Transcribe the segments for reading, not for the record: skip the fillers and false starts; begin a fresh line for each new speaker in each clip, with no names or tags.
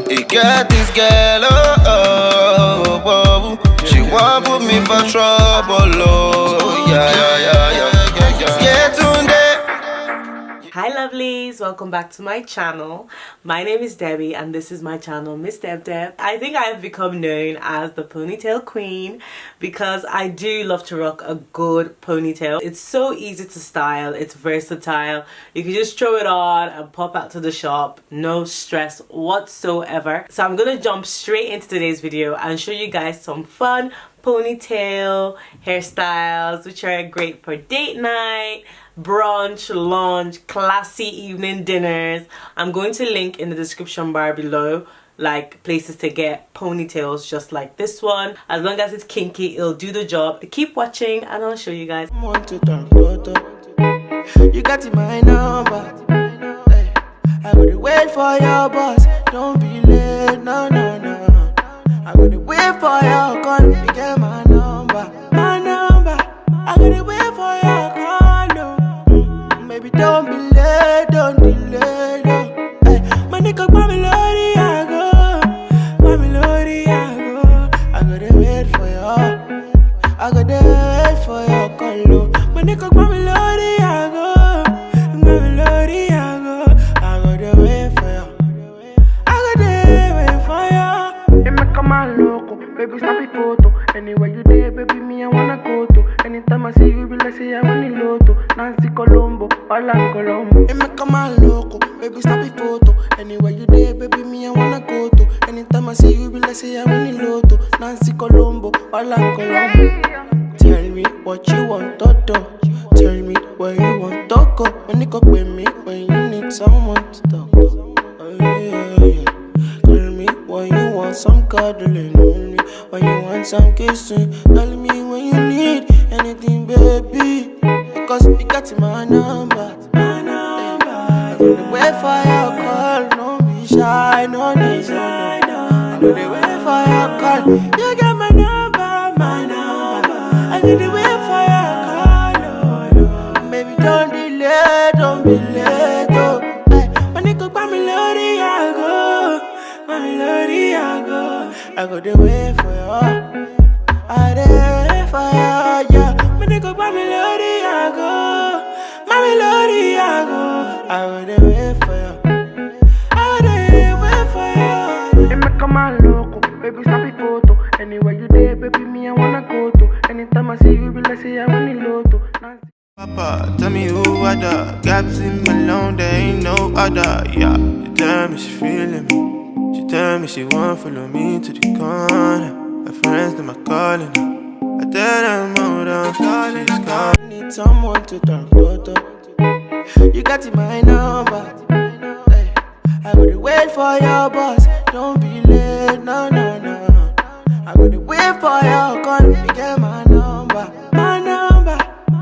He got this girl, she want put me for trouble,
Hi lovelies, welcome back to my channel. My name is Debbie and this is my channel, Miss Deb. I think I have become known as the ponytail queen because I do love to rock a good ponytail. It's so easy to style, it's versatile. You can just throw it on and pop out to the shop, no stress whatsoever. So I'm gonna jump straight into today's video and show you guys some fun ponytail hairstyles which are great for date night, brunch, lunch, classy evening dinners. I'm going to link in the description bar below like places to get ponytails just like this one. As long as it's kinky, it'll do the job. Keep watching and I'll show you guys.
You got in my number. Hey, I would wait for your boss. Don't be late, no. I would wait for your call. You get my number. I would wait for your call. Baby, don't be late, don't delay, no. Hey, my nigga, mommy, lordy, I go. I gotta wait for you. I gotta wait for your call. My nigga, mommy, lordy, I go. I gotta wait for you. It make a man loco, baby, snap it photo. Anywhere you there, baby, me, I wanna go to. Anytime I see you, be like, say, I want it loto. Nancy Colombo, Palan Colombo. It make a man loco, baby, snap it photo. Anywhere you there, baby, me, I wanna go to. Anytime I see you, be like, say, I want it loto. Nancy Colombo, Palan Colombo. Tell me what you want, Toto. Tell me where you want, Toko. When you cook with me, when you need someone to talk to. Oh, yeah. Call me when you want some cuddling. When you want some kissing. Tell me when you need anything, baby. Because you got my number. I'm gonna wait for your call. No be shy, no. I'm gonna wait for your call. You got my number. I'm gonna wait for your call. Baby, don't delay, don't be late. Oh, hey, my nigga, mommy, lordy, I go. I go the way for you. I dey for you, yeah. My nigga, mommy, lordy, I go. I go the way for you. It make a man loco, baby, snap it photo. Anywhere you there, baby, me, I wanna go to. Anytime I see you, be like, say, I want it loto.
Papa, tell me who other. Gaps in my loan, there ain't no other. Yeah, she tell me she feeling me. She tell me she want follow me to the corner. Her friends, them are calling her. I tell them hold on, she's calling.
Need someone to talk to. You got in my number. Hey, I would wait for your boss. Don't be late, no. I would wait for your call. You get my number.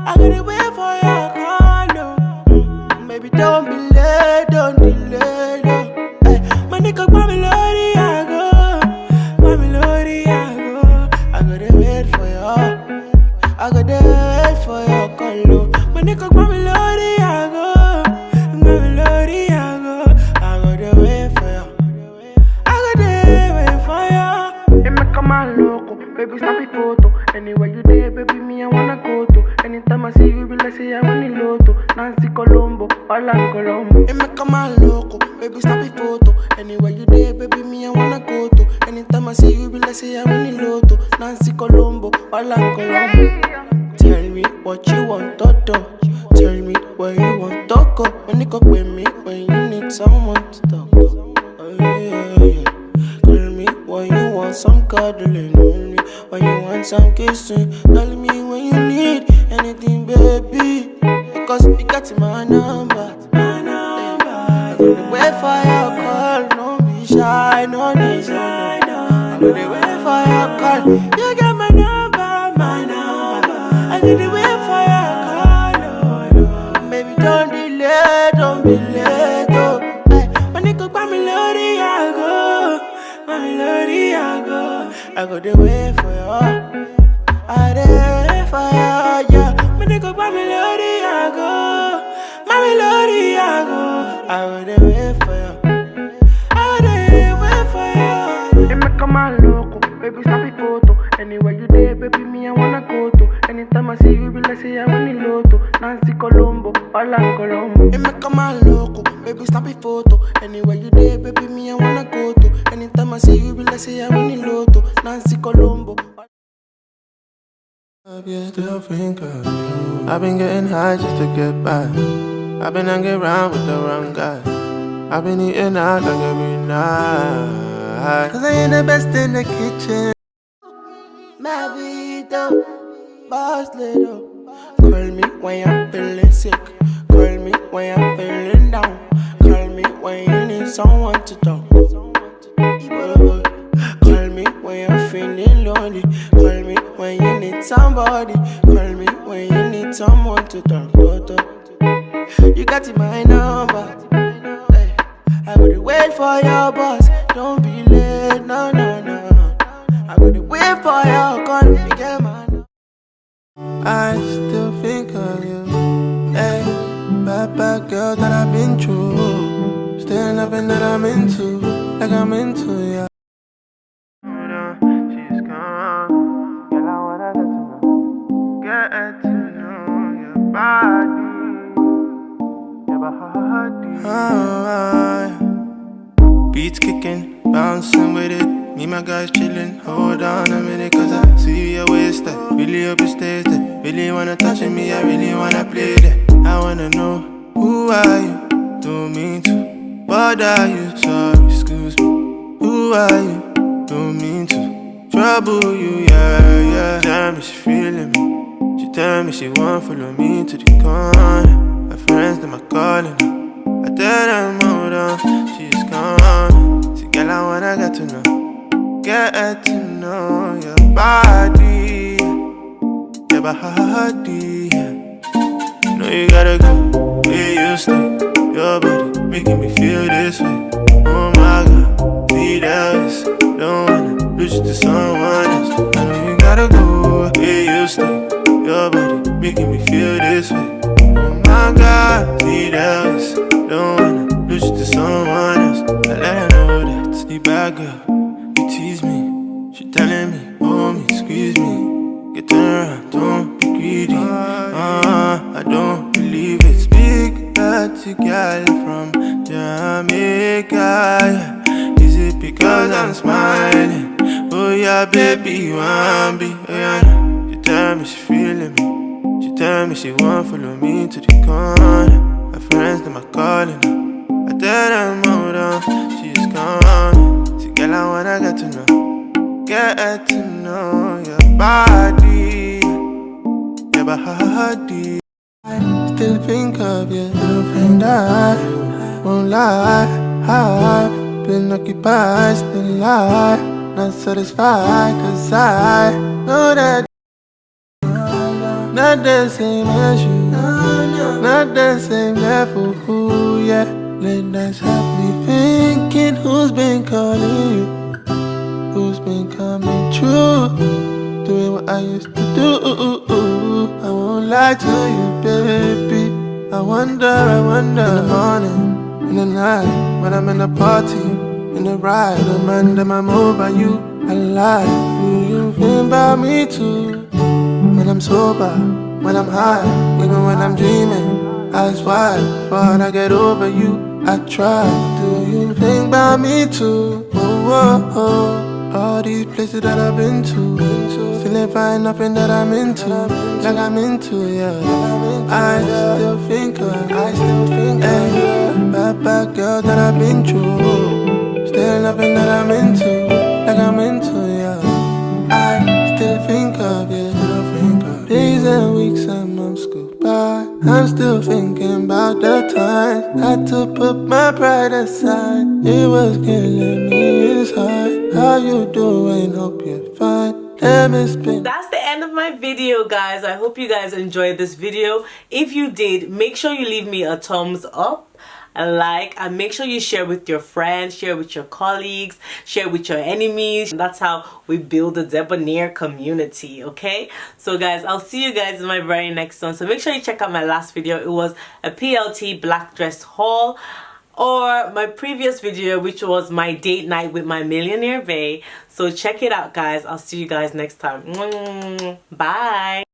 I gotta wait for your call, no. Baby, don't be late, don't delay, no. Hey, my nigga, mommy, lordy, I go. I gotta wait for you. I gotta wait for your call, no. My nigga, mommy, lordy, I go. I gotta wait for you. It make a man loco, baby, snap it photo. Anywhere you there, baby, me, I wanna go to. Anytime I see you, be like, say, I want it loto. Nancy Colombo, Palan Colombo. It make a man loco, baby, snap it photo. Anywhere you there, baby, me, I wanna go to. Anytime I see you, be like, say, I want it loto. Nancy Colombo, Palan Colombo. Tell me what you want, Toto. Tell me where you want, Toko. When you cook with me, when you need someone to talk to. Oh, yeah. Call me when you want some cuddling. When you want some kissing. Tell me when you need anything, baby. Because you got my number. I'm gonna wait for your call. No be shy, no. I'm gonna wait for your call. You got my number. I'm gonna wait for your call. Baby, don't delay, don't be late. Oh, hey, my nigga, mommy, lordy, I go. I go the way for you. I dey for you, yeah. My nigga, mommy, lordy, I go. I go the way for you. I dey for come out loco, baby, snap a photo. Anywhere you there, baby, me, I wanna go to. Anytime I see you, be like, say, I want the lotto. Nancy Colombo, Alan Colombo. It me come out loco, baby, snap a photo. Anywhere you there, baby, me, I wanna go to. Anytime I see you, be like, say, I want the lotto. Nancy Colombo.
Still think of you. I've been getting high just to get by. I've been hanging around with the wrong guy. I've been eating out like every night. Cause I ain't the best in the kitchen.
My Vito, boss little. Call me when I'm feeling sick. Call me when I'm feeling down. Call me when you need someone to talk to. Call me when you're feeling lonely. Call me when you need somebody. Call me when you need someone to talk to. You got my number. Hey, I gotta wait for your boss. Don't be late, no, no, no. I gotta wait for your call. You get my number.
I still think of you. Hey, bad girl that I've been through. Still nothing that I'm into. Like I'm into ya. She's gone. Girl, I wanna get to know your body. Beats kicking, bouncing with it. Me, my guys chilling. Hold on a minute, cause I see your waist there. Really hope it stays there. Really wanna touch me, I really wanna play there. I wanna know, who are you? Don't mean to bother you, sorry, excuse me. Who are you? Don't mean to trouble you, yeah. Tell me she feeling me. She tell me she won't follow me to the corner. Her friends, them are calling her. I tell them, hold on, she's gone. See, girl, I wanna get to know your body, your body. Know you gotta go where you stay. Your body making me feel this way. Oh my God, see that, don't wanna lose you to someone else. I know you gotta go where you stay. Your body making me feel this way. Oh my God, see that, don't wanna lose you to someone else. I let her know that the bad girl, you tease me. She telling me, hold me, squeeze me. Get around, don't be greedy. I don't believe it. Speak dirty girl from Jamaica. Is it because I'm smiling? Oh yeah, baby, you want me? Oh yeah. She tell me she feeling me. She tell me she won't follow me to the corner. Her friends, them are calling her. I tell them, hold on, she's gone. See, girl, I wanna get to know your body, your body. I still think of you, and I won't lie. I've been occupied, still lie. Not satisfied, cause I know that not the same as you, not the same level, yeah. Late nights have me thinking, who's been calling you? Who's been coming true? Doing what I used to do. I won't lie to you, baby. I wonder in the morning, in the night, when I'm in a party, in the ride, the man that I move by you, I lie. Do you think about me too? When I'm sober, when I'm high, even when I'm dreaming, eyes wide, before I get over you, I try. Do you think about me too? Oh. All these places that I've been to, still ain't find nothing that I'm into, like I'm into, yeah. I still think of you, bad girl that I've been through, still nothing that I'm into, like I'm into, yeah. I still think of you, days and weeks and months go by. I'm still thinking about the times had to put my pride aside. It was killing me inside. How you doing? Hope you're fine. Damn, it's been.
That's the end of my video, guys. I hope you guys enjoyed this video. If you did, make sure you leave me a thumbs up, a like, and make sure you share with your friends, share with your colleagues, share with your enemies. That's how we build a debonair community, okay? So guys, I'll see you guys in my very next one. So make sure you check out my last video. It was a PLT black dress haul. or my previous video, which was my date night with my millionaire bae. So check it out, guys. I'll see you guys next time. Bye.